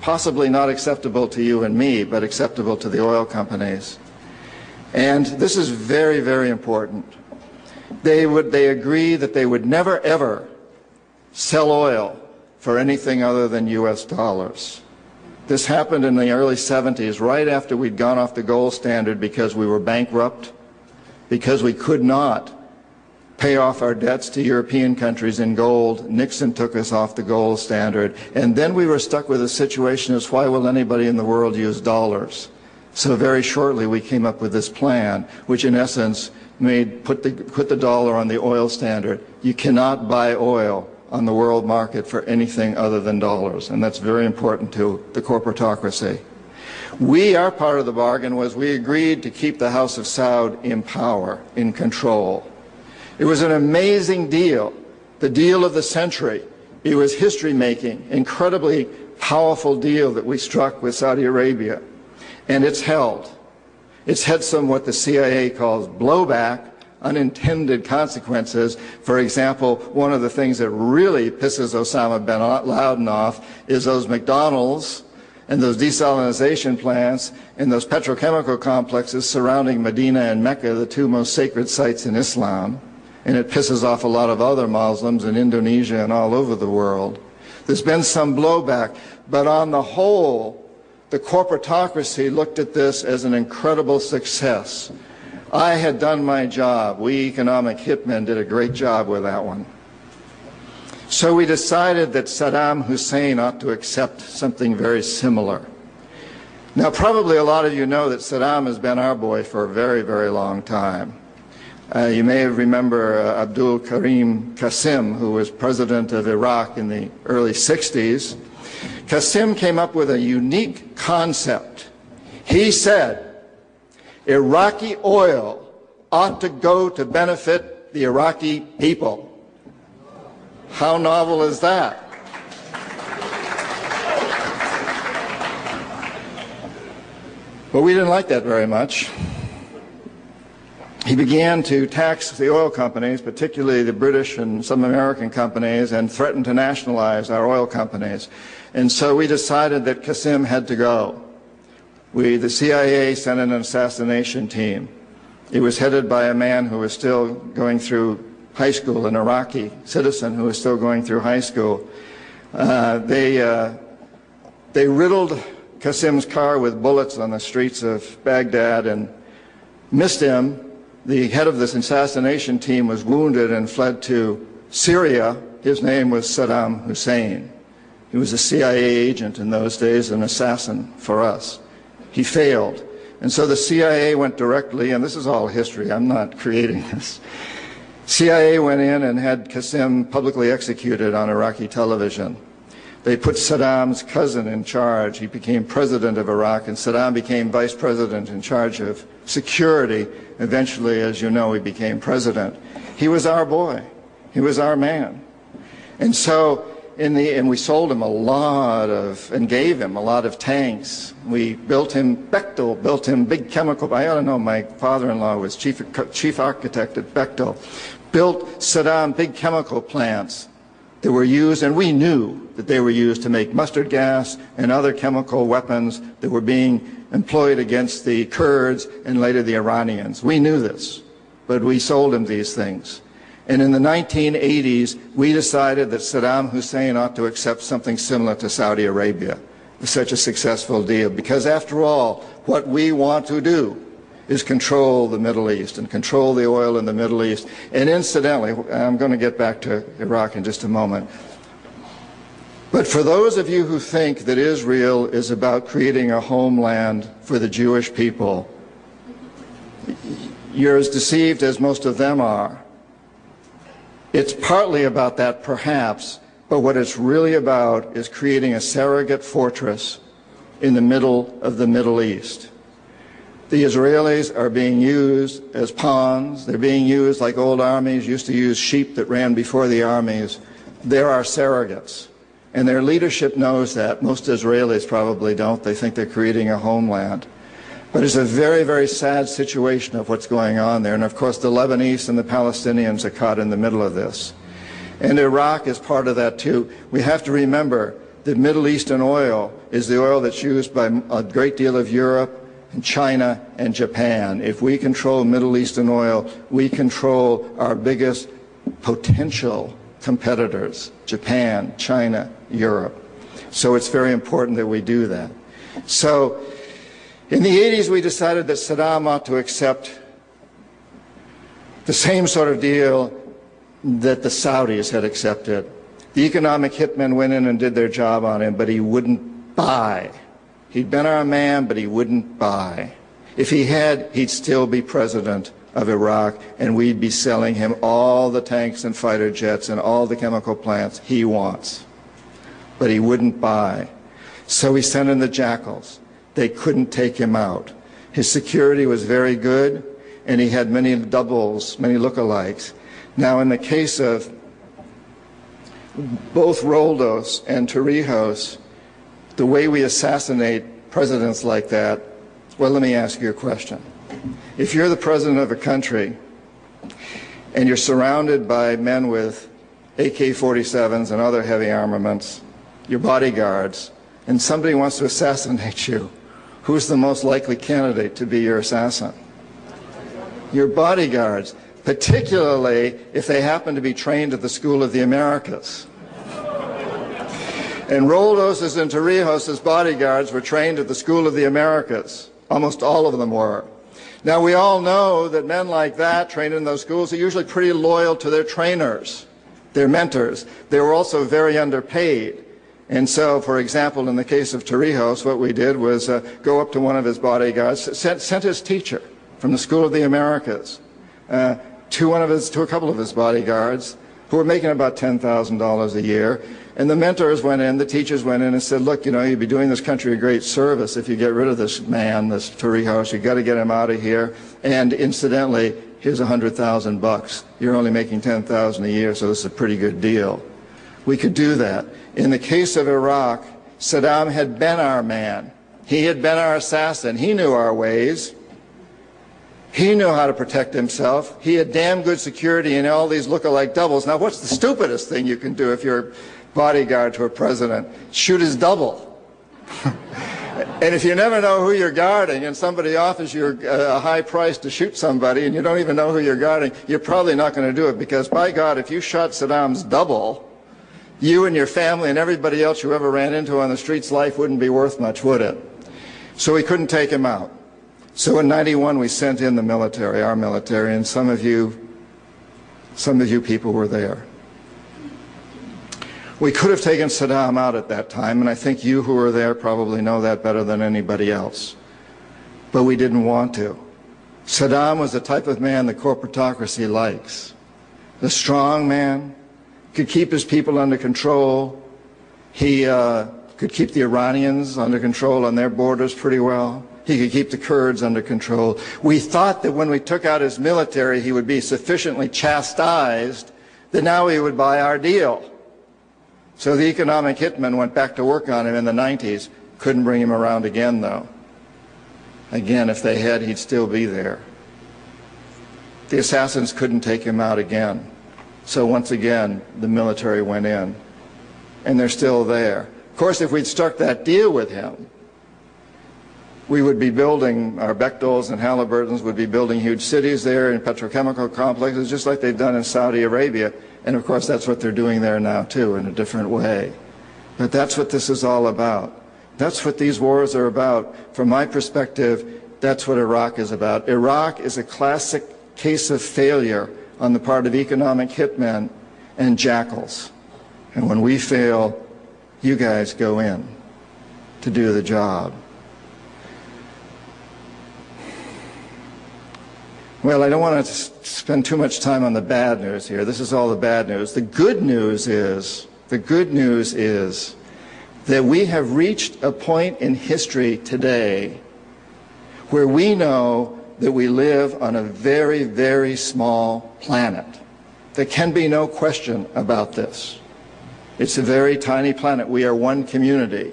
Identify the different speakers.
Speaker 1: possibly not acceptable to you and me, but acceptable to the oil companies. And this is very, very important. They agreed that they would never, ever sell oil for anything other than US dollars. This happened in the early 70s, right after we'd gone off the gold standard because we were bankrupt, because we could not pay off our debts to European countries in gold. Nixon took us off the gold standard. And then we were stuck with a situation as why will anybody in the world use dollars? So very shortly we came up with this plan, which in essence put the dollar on the oil standard. You cannot buy oil on the world market for anything other than dollars, and that's very important to the corporatocracy. Our part of the bargain was we agreed to keep the House of Saud in power, in control. It was an amazing deal, the deal of the century. It was history-making, incredibly powerful deal that we struck with Saudi Arabia, and it's held. It's had some what the CIA calls blowback, unintended consequences. For example, one of the things that really pisses Osama bin Laden off is those McDonald's and those desalinization plants and those petrochemical complexes surrounding Medina and Mecca, the two most sacred sites in Islam. And it pisses off a lot of other Muslims in Indonesia and all over the world. There's been some blowback, but on the whole, the corporatocracy looked at this as an incredible success. I had done my job. We economic hitmen did a great job with that one. So we decided that Saddam Hussein ought to accept something very similar. Now, probably a lot of you know that Saddam has been our boy for a very, very long time. You may remember Abdul Karim Qasim, who was president of Iraq in the early 60s. Qasim came up with a unique concept. He said, Iraqi oil ought to go to benefit the Iraqi people. How novel is that? But we didn't like that very much. He began to tax the oil companies, particularly the British and some American companies, and threatened to nationalize our oil companies. And so we decided that Qasim had to go. The CIA sent an assassination team. It was headed by a man who was still going through high school, an Iraqi citizen who was still going through high school. They riddled Qasim's car with bullets on the streets of Baghdad and missed him. The head of this assassination team was wounded and fled to Syria. His name was Saddam Hussein. He was a CIA agent in those days, an assassin for us. He failed. And so the CIA went directly, and this is all history, I'm not creating this. CIA went in and had Qasim publicly executed on Iraqi television. They put Saddam's cousin in charge. He became president of Iraq, and Saddam became vice president in charge of security. Eventually, as you know, he became president. He was our boy. He was our man. And so, and we sold him a lot of, and gave him a lot of tanks. We built him, Bechtel built him big chemical, I ought to know, my father-in-law was chief architect at Bechtel, built Saddam big chemical plants that were used, and we knew that they were used to make mustard gas and other chemical weapons that were being employed against the Kurds and later the Iranians. We knew this, but we sold him these things. And in the 1980s, we decided that Saddam Hussein ought to accept something similar to Saudi Arabia. It was such a successful deal, because after all, what we want to do is control the Middle East and control the oil in the Middle East. And incidentally, I'm going to get back to Iraq in just a moment. But for those of you who think that Israel is about creating a homeland for the Jewish people, you're as deceived as most of them are. It's partly about that, perhaps, but what it's really about is creating a surrogate fortress in the middle of the Middle East. The Israelis are being used as pawns. They're being used like old armies used to use sheep that ran before the armies. They're our surrogates. And their leadership knows that. Most Israelis probably don't. They think they're creating a homeland. But it's a very, very sad situation of what's going on there. And of course, the Lebanese and the Palestinians are caught in the middle of this. And Iraq is part of that too. We have to remember that Middle Eastern oil is the oil that's used by a great deal of Europe and China and Japan. If we control Middle Eastern oil, we control our biggest potential competitors, Japan, China, Europe. So it's very important that we do that. So in the 80s, we decided that Saddam ought to accept the same sort of deal that the Saudis had accepted. The economic hitmen went in and did their job on him, but he wouldn't buy. He'd been our man, but he wouldn't buy. If he had, he'd still be president of Iraq, and we'd be selling him all the tanks and fighter jets and all the chemical plants he wants. But he wouldn't buy. So he sent in the jackals. They couldn't take him out. His security was very good, and he had many doubles, many lookalikes. Now, in the case of both Roldos and Torrijos, the way we assassinate presidents like that, well, let me ask you a question. If you're the president of a country and you're surrounded by men with AK-47s and other heavy armaments, your bodyguards, and somebody wants to assassinate you, who's the most likely candidate to be your assassin? Your bodyguards, particularly if they happen to be trained at the School of the Americas. And Roldos' and Torrijos' bodyguards were trained at the School of the Americas. Almost all of them were. Now, we all know that men like that, trained in those schools, are usually pretty loyal to their trainers, their mentors. They were also very underpaid. And so, for example, in the case of Torrijos, what we did was go up to one of his bodyguards, sent his teacher from the School of the Americas to a couple of his bodyguards who were making about $10,000 a year. And the mentors went in, the teachers went in and said, look, you know, you'd be doing this country a great service if you get rid of this man, this Torrijos. You've got to get him out of here. And incidentally, here's $100,000. You're only making $10,000 a year, so this is a pretty good deal. We could do that. In the case of Iraq, Saddam had been our man. He had been our assassin. He knew our ways. He knew how to protect himself. He had damn good security and all these look-alike doubles. Now, what's the stupidest thing you can do if you're bodyguard to a president? Shoot his double. And if you never know who you're guarding and somebody offers you a high price to shoot somebody and you don't even know who you're guarding, you're probably not going to do it, because by God, if you shot Saddam's double, you and your family and everybody else you ever ran into on the streets, life wouldn't be worth much, would it? So we couldn't take him out. So in '91 we sent in the military, our military, and some of you people were there. We could have taken Saddam out at that time, and I think you who were there probably know that better than anybody else. But we didn't want to. Saddam was the type of man that corporatocracy likes. The strong man, could keep his people under control. He could keep the Iranians under control on their borders pretty well. He could keep the Kurds under control. We thought that when we took out his military, he would be sufficiently chastised that now he would buy our deal. So the economic hitmen went back to work on him in the 90s. Couldn't bring him around again, though. Again, if they had, he'd still be there. The assassins couldn't take him out again. So once again, the military went in. And they're still there. Of course, if we'd struck that deal with him, we would be building, our Bechtels and Halliburtons would be building huge cities there and petrochemical complexes, just like they've done in Saudi Arabia. And of course, that's what they're doing there now, too, in a different way. But that's what this is all about. That's what these wars are about. From my perspective, that's what Iraq is about. Iraq is a classic case of failure on the part of economic hitmen and jackals. And when we fail, you guys go in to do the job. Well, I don't want to spend too much time on the bad news here. This is all the bad news. The good news is that we have reached a point in history today where we know that we live on a very, very small planet. There can be no question about this. It's a very tiny planet. We are one community.